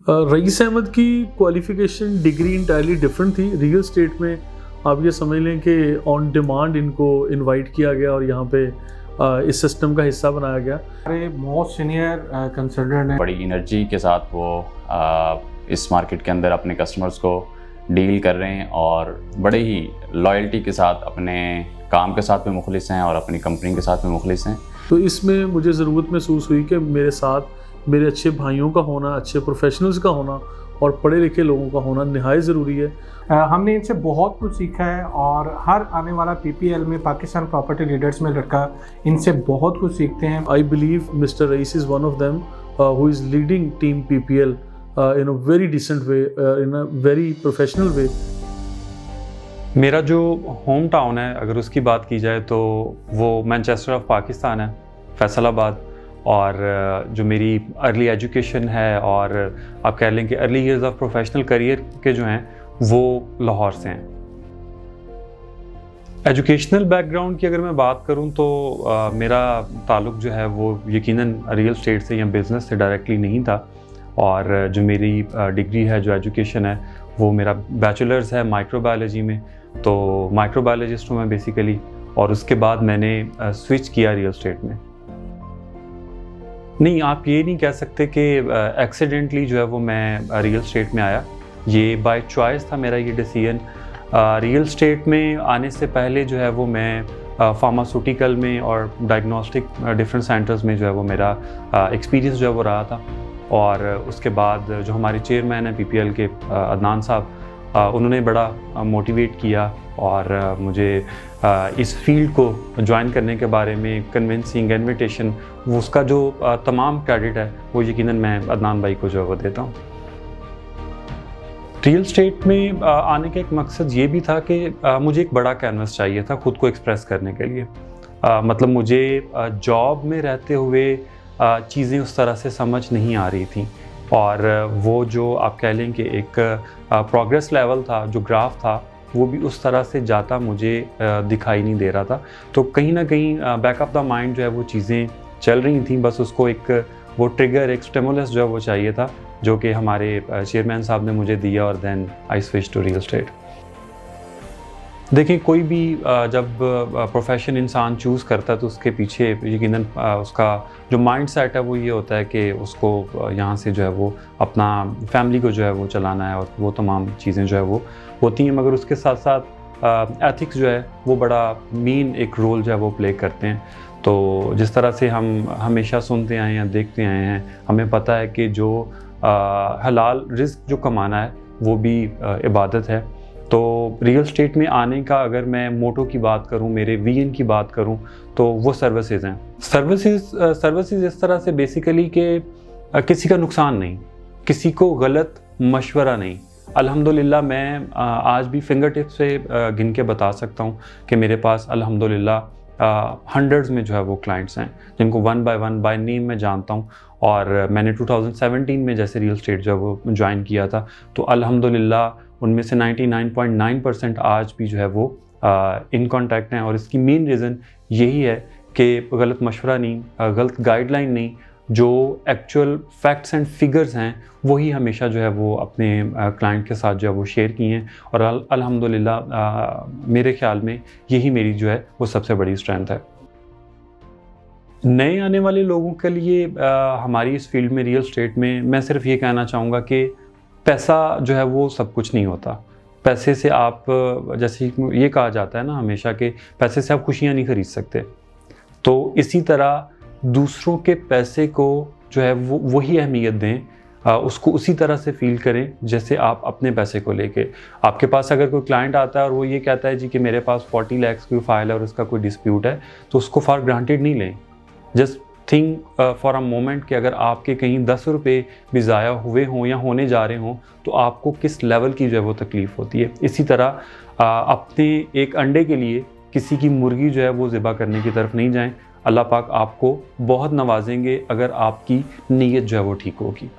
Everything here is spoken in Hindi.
रईस अहमद की क्वालिफ़िकेशन डिग्री इंटायरली डिफरेंट थी। रियल स्टेट में आप ये समझ लें कि ऑन डिमांड इनको इनवाइट किया गया और यहाँ पे इस सिस्टम का हिस्सा बनाया गया। हमारे मोस्ट सीनियर कंसल्टेंट हैं। बड़ी एनर्जी के साथ वो इस मार्केट के अंदर अपने कस्टमर्स को डील कर रहे हैं और बड़े ही लॉयल्टी के साथ अपने काम के साथ में मुखलिस हैं और अपनी कंपनी के साथ में मुखलिस हैं। तो इसमें मुझे ज़रूरत महसूस हुई कि मेरे साथ मेरे अच्छे भाइयों का होना, अच्छे प्रोफेशनल्स का होना और पढ़े लिखे लोगों का होना निहायत ज़रूरी है। हमने इनसे बहुत कुछ सीखा है और हर आने वाला PPL में पाकिस्तान प्रॉपर्टी लीडर्स में लड़का इनसे बहुत कुछ सीखते हैं। I believe mister Raees is one of them who is leading team PPL in a very decent way, in a very professional way. मेरा जो होम टाउन है अगर उसकी बात की जाए तो वो मैनचेस्टर ऑफ पाकिस्तान है, फैसलाबाद। और जो मेरी अर्ली एजुकेशन है और आप कह लें कि early years of professional career के जो हैं वो लाहौर से हैं। एजुकेशनल बैकग्राउंड की अगर मैं बात करूं तो मेरा ताल्लुक़ जो है वो यकीनन रियल एस्टेट से या बिज़नेस से डायरेक्टली नहीं था। और जो मेरी डिग्री है, जो एजुकेशन है, वो मेरा बैचलर्स है माइक्रोबायोलॉजी में, तो माइक्रोबायोलॉजिस्ट हूँ मैं बेसिकली। और उसके बाद मैंने स्विच किया रियल एस्टेट में। नहीं, आप ये नहीं कह सकते कि एक्सीडेंटली जो है वो मैं रियल एस्टेट में आया। ये बाय चॉइस था मेरा ये डिसीजन। रियल एस्टेट में आने से पहले जो है वो मैं फार्मास्यूटिकल में और डायग्नोस्टिक डिफरेंट सेंटर्स में जो है वो मेरा एक्सपीरियंस जो है वो रहा था। और उसके बाद जो हमारे चेयरमैन हैं PPL के अदनान साहब, उन्होंने बड़ा मोटिवेट किया और मुझे इस फील्ड को ज्वाइन करने के बारे में कन्विंसिंग इन्विटेशन, वो उसका जो तमाम क्रेडिट है वो यकीनन मैं अदनान भाई को जो है वो देता हूँ। रियल एस्टेट में आने का एक मकसद ये भी था कि मुझे एक बड़ा कैनवस चाहिए था खुद को एक्सप्रेस करने के लिए। मतलब मुझे जॉब में रहते हुए चीज़ें उस तरह से समझ नहीं आ रही थी और वो जो आप कह लें कि एक प्रोग्रेस लेवल था, जो ग्राफ था, वो भी उस तरह से जाता मुझे दिखाई नहीं दे रहा था। तो कहीं ना कहीं बैक ऑफ द माइंड जो है वो चीज़ें चल रही थी, बस उसको एक वो ट्रिगर, एक स्टिमुलस जो है वो चाहिए था, जो कि हमारे चेयरमैन साहब ने मुझे दिया और then I switch to real estate. देखिए, कोई भी जब प्रोफेशन इंसान चूज़ करता है तो उसके पीछे यकीनन उसका जो माइंडसेट है वो ये होता है कि उसको यहाँ से जो है वो अपना फैमिली को जो है वो चलाना है और वो तमाम चीज़ें जो है वो होती हैं। मगर उसके साथ साथ एथिक्स जो है वो बड़ा मेन एक रोल जो है वो प्ले करते हैं। तो जिस तरह से हम हमेशा सुनते आए हैं, देखते आए हैं, हमें पता है कि जो हलाल रिज़्क जो कमाना है वो भी इबादत है। तो रियल एस्टेट में आने का अगर मैं मोटो की बात करूं, मेरे विजन की बात करूं, तो वो सर्विसेज हैं। सर्विसेज इस तरह से बेसिकली कि किसी का नुकसान नहीं, किसी को गलत मशवरा नहीं। अल्हम्दुलिल्लाह मैं आज भी फिंगर टिप से गिन के बता सकता हूं कि मेरे पास अल्हम्दुलिल्लाह हंड्रेड्स में जो है वो क्लाइंट्स हैं जिनको वन बाय नेम मैं जानता हूं। और मैंने 2017 में जैसे रियल एस्टेट जो है वो ज्वाइन किया था, तो अल्हम्दुलिल्लाह उनमें से 99.9% आज भी जो है वो इन कॉन्टैक्ट हैं। और इसकी मेन रीज़न यही है कि गलत मशवरा नहीं, गलत गाइडलाइन नहीं, जो एक्चुअल फैक्ट्स एंड फिगर्स हैं वही हमेशा जो है वो अपने क्लाइंट के साथ जो है वो शेयर किए हैं। और अल्हम्दुलिल्लाह मेरे ख्याल में यही मेरी जो है वो सबसे बड़ी स्ट्रेंथ है। नए आने वाले लोगों के लिए हमारी इस फील्ड में, रियल एस्टेट में, मैं सिर्फ ये कहना चाहूँगा कि पैसा जो है वो सब कुछ नहीं होता। पैसे से आप, जैसे ये कहा जाता है ना हमेशा कि पैसे से आप खुशियाँ नहीं खरीद सकते, तो इसी तरह दूसरों के पैसे को जो है वो वही अहमियत दें, उसको उसी तरह से फील करें जैसे आप अपने पैसे को लेके। आपके पास अगर कोई क्लाइंट आता है और वो ये कहता है जी कि मेरे पास 40 लाख की फाइल है और उसका कोई डिस्प्यूट है, तो उसको फॉर ग्रांटेड नहीं लें। Just think for a moment कि अगर आपके कहीं 10 रुपये भी ज़ाया हुए हों या होने जा रहे हों तो आपको किस लेवल की जो है वो तकलीफ़ होती है। इसी तरह अपने एक अंडे के लिए किसी की मुर्गी जो है वो ज़िबा करने की तरफ नहीं जाएं। अल्लाह पाक आपको बहुत नवाजेंगे अगर आपकी नीयत जो है वो ठीक होगी।